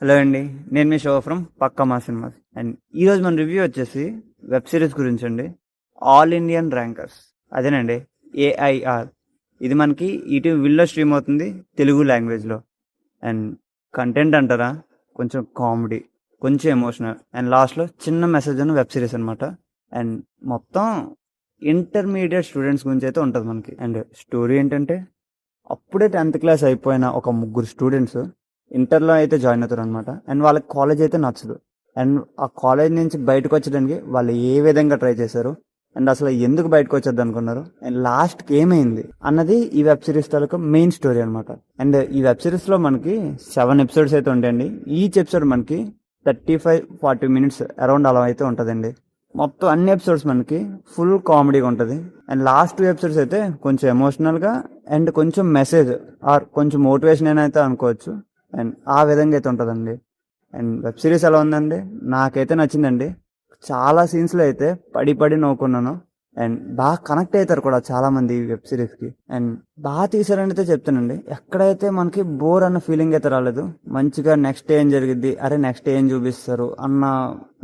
Hello అండి. నేను మీ show from పక్కా మా సినిమాస్. అండ్ ఈరోజు మన రివ్యూ వచ్చేసి వెబ్ సిరీస్ గురించి అండి. ఆల్ ఇండియన్ ర్యాంకర్స్, అదేనండి, ఏఐఆర్. ఇది మనకి ఈటీవీ విల్లో స్ట్రీమ్ అవుతుంది తెలుగు లాంగ్వేజ్లో. అండ్ కంటెంట్ అంటారా, కొంచెం కామెడీ, కొంచెం ఎమోషనల్, అండ్ లాస్ట్లో చిన్న మెసేజ్ ఉన్న వెబ్ సిరీస్ అనమాట. అండ్ మొత్తం ఇంటర్మీడియట్ స్టూడెంట్స్ గురించి అయితే ఉంటుంది మనకి. అండ్ స్టోరీ ఏంటంటే, అప్పుడే 10th క్లాస్ అయిపోయిన ఒక ముగ్గురు స్టూడెంట్స్ ఇంటర్లో అయితే జాయిన్ అవుతారు అనమాట. అండ్ వాళ్ళకి కాలేజ్ అయితే నచ్చదు. అండ్ ఆ కాలేజ్ నుంచి బయటకు వచ్చడానికి వాళ్ళు ఏ విధంగా ట్రై చేశారు, అండ్ అసలు ఎందుకు బయటకు వచ్చేది అనుకున్నారు, అండ్ లాస్ట్కి ఏమైంది అన్నది ఈ వెబ్ సిరీస్ తాలూకా మెయిన్ స్టోరీ అనమాట. అండ్ ఈ వెబ్ సిరీస్లో మనకి 7 ఎపిసోడ్స్ అయితే ఉంటాయండి. ఈచ్ ఎపిసోడ్ మనకి 35-40 మినిట్స్ అరౌండ్ అలా అయితే ఉంటుందండి. మొత్తం అన్ని ఎపిసోడ్స్ మనకి ఫుల్ కామెడీగా ఉంటుంది. అండ్ లాస్ట్ 2 ఎపిసోడ్స్ అయితే కొంచెం ఎమోషనల్గా అండ్ కొంచెం మెసేజ్ ఆర్ కొంచెం మోటివేషన్ అయితే అనుకోవచ్చు. అండ్ ఆ విధంగా అయితే ఉంటుందండి. అండ్ వెబ్ సిరీస్ ఎలా ఉందండి, నాకైతే నచ్చిందండి. చాలా సీన్స్లో అయితే పడి పడి నవ్వుకున్నాను. అండ్ బాగా కనెక్ట్ అవుతారు కూడా చాలామంది ఈ వెబ్ సిరీస్కి. అండ్ బాగా తీసారని అయితే చెప్తానండి. ఎక్కడైతే మనకి బోర్ అన్న ఫీలింగ్ అయితే రాలేదు. మంచిగా నెక్స్ట్ ఏం జరిగిద్ది, అరే నెక్స్ట్ ఏం చూపిస్తారు అన్న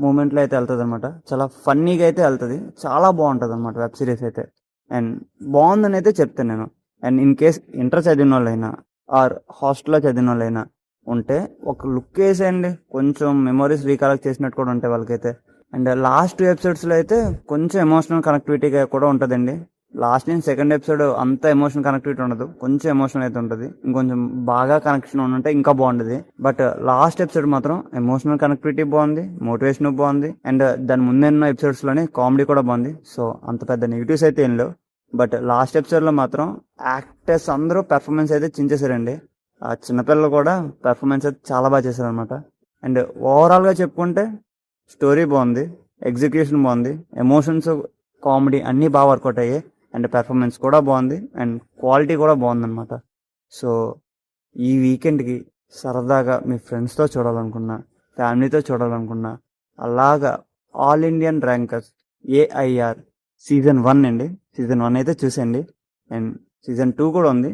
మూమెంట్లో అయితే వెళ్తుంది అనమాట. చాలా ఫన్నీగా అయితే వెళ్తుంది. చాలా బాగుంటుంది అనమాట వెబ్ సిరీస్ అయితే. అండ్ బాగుందని అయితే చెప్తాను నేను. అండ్ ఇన్ కేస్ ఇంటర్ చదివిన వాళ్ళైనా ఆర్ హాస్టల్లో చదివిన వాళ్ళైనా ఉంటే ఒక లుక్ వేసేయండి. కొంచెం మెమరీస్ రీకలెక్ట్ చేసినట్టు కూడా ఉంటాయి వాళ్ళకైతే. అండ్ లాస్ట్ 2 ఎపిసోడ్స్లో అయితే కొంచెం ఎమోషనల్ కనెక్టివిటీగా కూడా ఉంటుందండి. లాస్ట్ నుంచి సెకండ్ ఎపిసోడ్ అంత ఎమోషనల్ కనెక్టివిటీ ఉండదు, కొంచెం ఎమోషనల్ అయితే ఉంటుంది. ఇంకొంచెం బాగా కనెక్షన్ ఉంటే ఇంకా బాగుంటుంది. బట్ లాస్ట్ ఎపిసోడ్ మాత్రం ఎమోషనల్ కనెక్టివిటీ బాగుంది, మోటివేషన్ బాగుంది, అండ్ దాని ముందెన్నో ఎపిసోడ్స్లోనే కామెడీ కూడా బాగుంది. సో అంత పెద్ద నెగిటివ్స్ అయితే ఏం లేవు. బట్ లాస్ట్ ఎపిసోడ్లో మాత్రం యాక్టర్స్ అందరూ పెర్ఫార్మెన్స్ అయితే చించేశారండి. ఆ చిన్నపిల్లలు కూడా పెర్ఫార్మెన్స్ అయితే చాలా బాగా చేశారు అనమాట. అండ్ ఓవరాల్గా చెప్పుకుంటే స్టోరీ బాగుంది, ఎగ్జిక్యూషన్ బాగుంది, ఎమోషన్స్, కామెడీ అన్నీ బాగా వర్కౌట్ అయ్యాయి. అండ్ పెర్ఫార్మెన్స్ కూడా బాగుంది, అండ్ క్వాలిటీ కూడా బాగుందన్నమాట. సో ఈ వీకెండ్కి సరదాగా మీ ఫ్రెండ్స్తో చూడాలనుకున్నా, ఫ్యామిలీతో చూడాలనుకున్నా, అలాగా all Indian rankers AIR season 1 అండి. సీజన్ 1 అయితే చూసేయండి. అండ్ సీజన్ 2 కూడా ఉంది.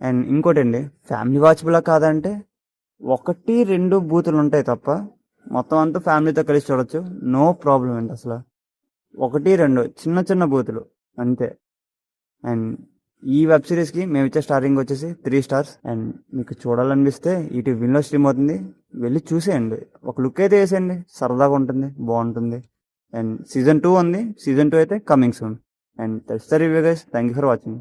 అండ్ ఇంకోటి అండి, ఫ్యామిలీ వాచబులా కాదంటే 1-2 బూతులు ఉంటాయి తప్ప మొత్తం అంతా ఫ్యామిలీతో కలిసి చూడొచ్చు, నో ప్రాబ్లం అండి. అసలు 1-2 చిన్న చిన్న బూతులు అంతే. అండ్ ఈ వెబ్ సిరీస్కి మేము ఇచ్చే స్టార్టింగ్ వచ్చేసి 3 స్టార్స్. అండ్ మీకు చూడాలనిపిస్తే ఇటు విన్లో స్ట్రీమ్ అవుతుంది, వెళ్ళి చూసేయండి. ఒక లుక్ అయితే వేసేయండి, సరదాగా ఉంటుంది, బాగుంటుంది. అండ్ సీజన్ 2 ఉంది. సీజన్ 2 అయితే coming soon. And that's the review guys. Thank you for watching.